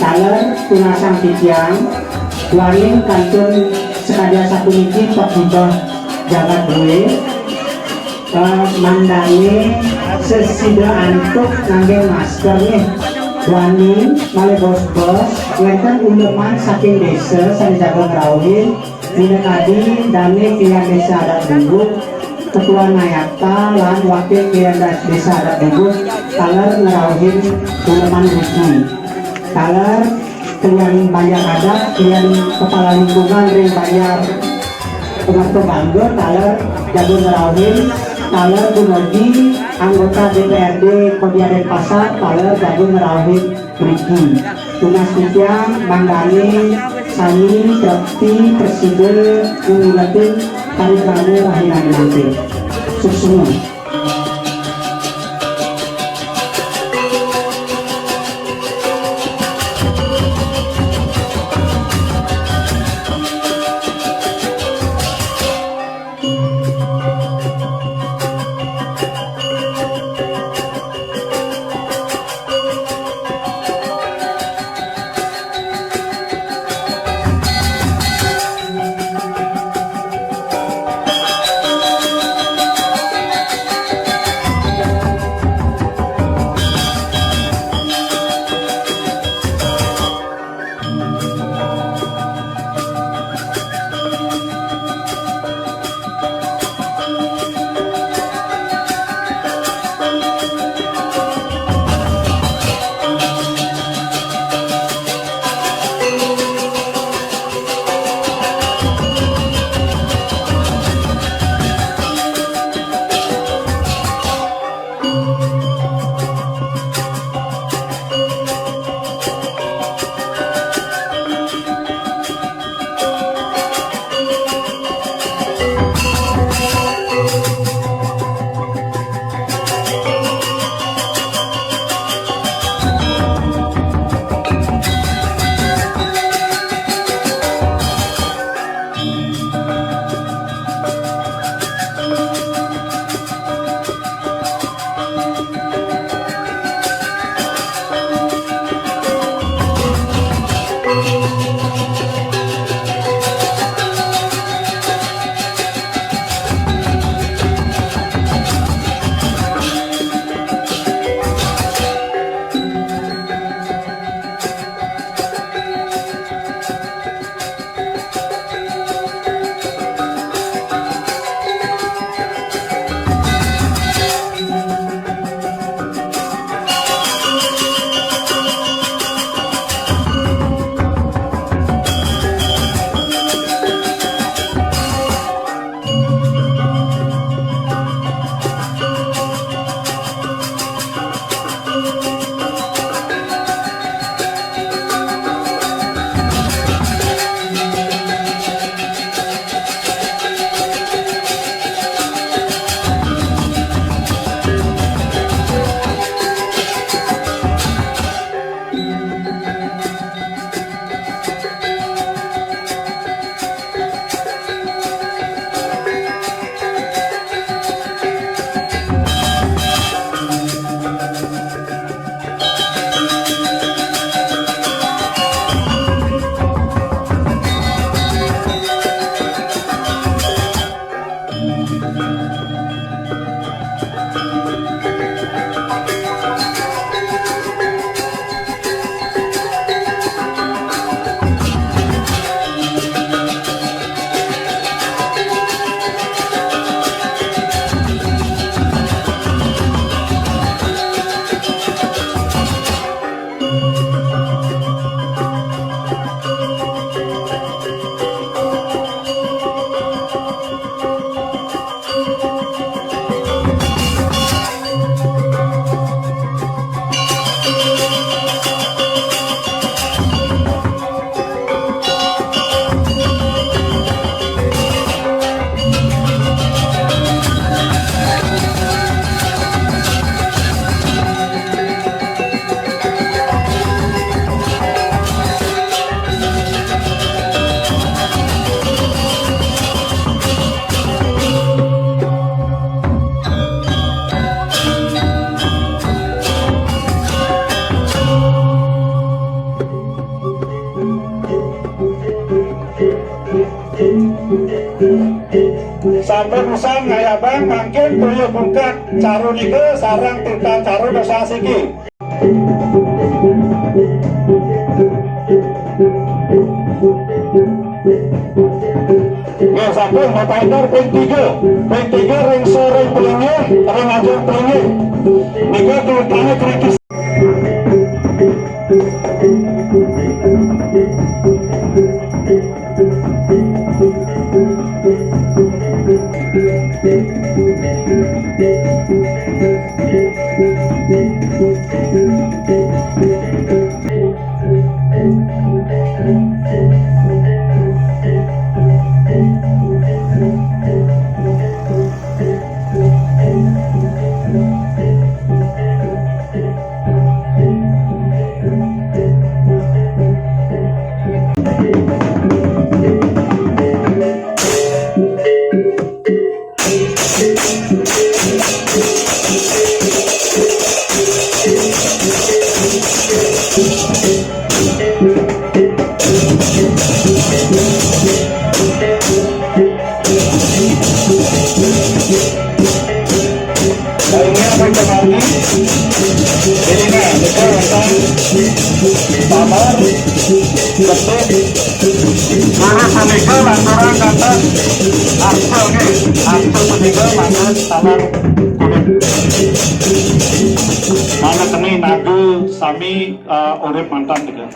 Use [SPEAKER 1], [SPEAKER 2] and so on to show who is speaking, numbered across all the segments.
[SPEAKER 1] taler tunasang titiang waring kantun sekadar satu niki tok hibah jagat gue mandane sesida antuk ngangge masker nih wani male bos-bos wenten uleman saking desa sanjaga ngrawuhin minekadi dane kian desa adat bubuk ketua nayakta lan wakil kian desa adat bubuk taler ngrawuhin uleman rugi taler kian banyak adat kian kepala lingkungan ring bayar pengatur bangga taler jago ngrawuhin taler Gunodi anggota DPRD Kodiaden Pasar taler jago ngrawuhin Riki tunas titiang mandane sani trakti presiden ngulatin parikrame rahinan nanti sukses.
[SPEAKER 2] sampun usang ngayabang mangkin tuyul bungkat caru nike sarang tentang caru dosa siki. Ya sampun Bapak Endar ping 3 ring sore pelingnya ring ajar pelingnya nika tulutane kritis. Mana sanika lantaran kata arsel nih, arsel ketiga mana taman mana keni nagu sami urip mantan juga.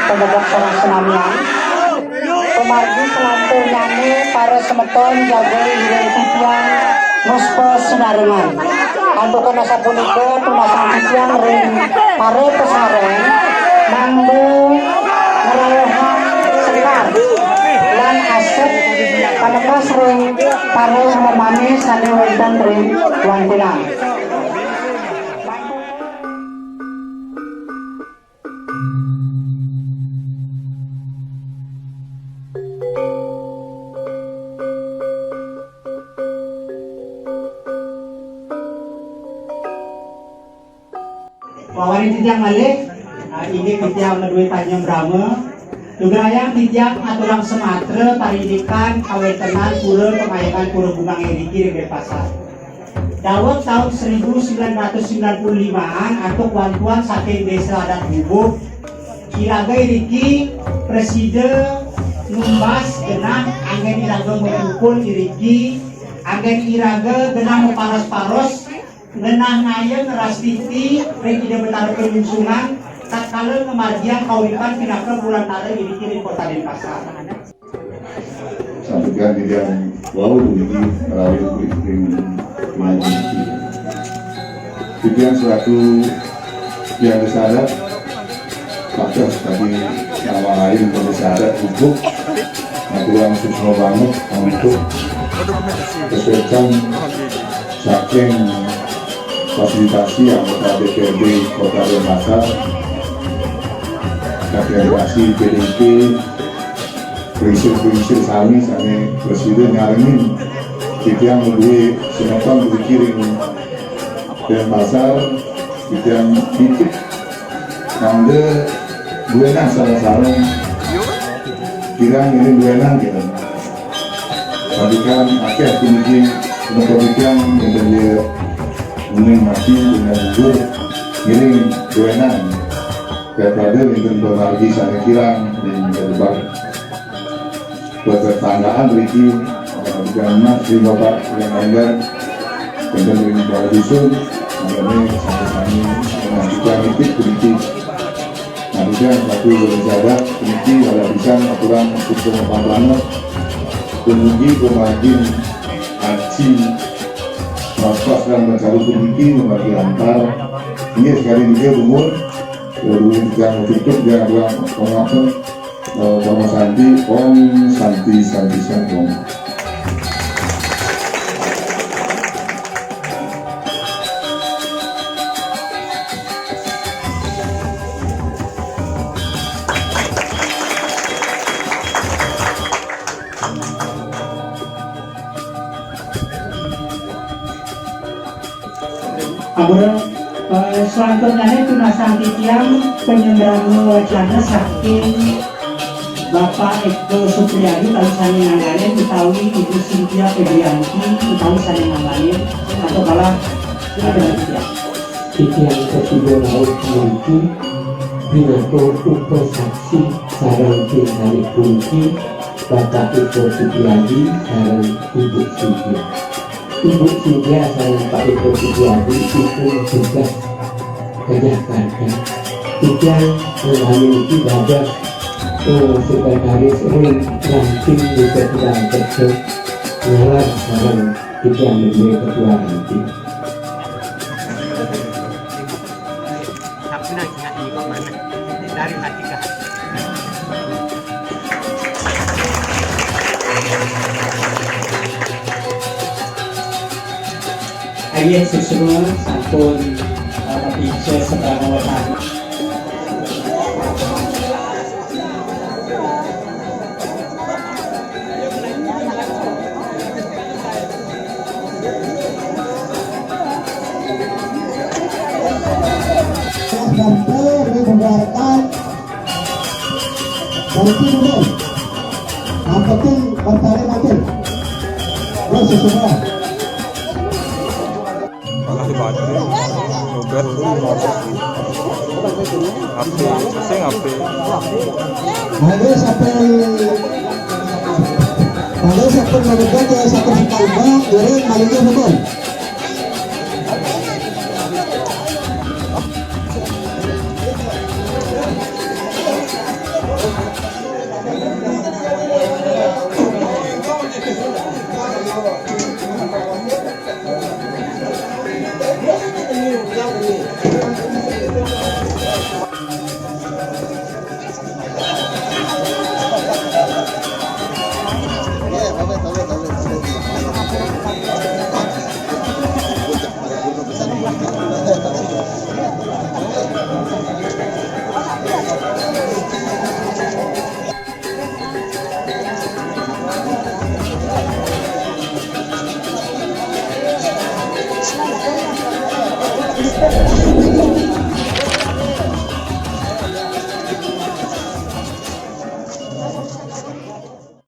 [SPEAKER 1] Pembadak sarang senamian pemargi selantungannya para semeton jaga hilang titian muspo senarengan antukan asa punika tunasan titian ring pare pesaren manggu ngerayohan sekar lan asep panekas ring pare memami sane wonten ring wantilan. Wawani titiang malik, ini titiang medui Tanjung Brahma, Nugrayang titiang aturan Sematra, Paridikan, Kawetenan, Pura, Pemayangan, Pura Bungang Eriki, Rebel Pasar. Dawet tahun 1995-an atau kuantuan saking desa adat Bubuk, Iraga Eriki, Presiden, Numbas, Genang, Anggen Iraga Merukul Eriki, Anggen Iraga Genang Paros-Paros, Ngenah ngayeng rastiti rek ide betara kelungsungan tatkala kemargian kawitan pinaka bulan tara ini kiri kota Denpasar.
[SPEAKER 3] Sampaikan di yang wow ini melalui briefing pengajian itu yang suatu yang disadap faktor tadi nama lain yang disadap untuk aturan susno banget untuk kesulitan saking fasilitasi anggota DPRD Kota Denpasar, kaderisasi PDIP, prinsip-prinsip sami presiden ngarengin kita yang berdua sinetron berkiring Denpasar kita yang titik nangde dua salah-salah kirang ini dua gitu tapi kan akhir tinggi untuk yang menjadi menikmati dengan bubur ini duenan daripada dengan berbagi sana kirang dan berbar bertetanggaan Riki karena si bapak yang anggar dengan dengan dusun makanya sama-sama mengajukan itu politik nah selanjutnya satu berjabat ini ada bisa aturan untuk pemaparan penguji pemagin haji masuk dan mencari pemiki membagi antar ini sekali dia umur dulu yang tutup dia adalah pengatur Om Santi Santong.
[SPEAKER 1] Amun selanjutnya itu nasanti tiang penyembang wajahnya saking Bapak Eko Supriyadi tahu sani nanganin utawi Ibu Cynthia Febrianti utawi sani nanganin atau kalah ada tiang.
[SPEAKER 4] Tiang ketiga laut mungkin binato upo saksi sarang tingkali kunci Bapak Eko Supriyadi sarang Ibu Cynthia. Ibu Cynthia sarang Pak Eko Supriyadi itu juga ke Jakarta. Tiang mengambil ibadah sekretaris ranting di ketua kerja ngalar sarang tiang menjadi ketua ranting.
[SPEAKER 5] Tapi nanti kok mana dari hati ke hati.
[SPEAKER 1] Ayat siswa sampun bisa sedang wetani.
[SPEAKER 6] Sampai dibubarkan dari sini yang penting bertarik mati lo sesuai
[SPEAKER 7] Makasih banget Nobel HP saya HP
[SPEAKER 6] lalu sampai menekan ke satu kalbang dari malingnya betul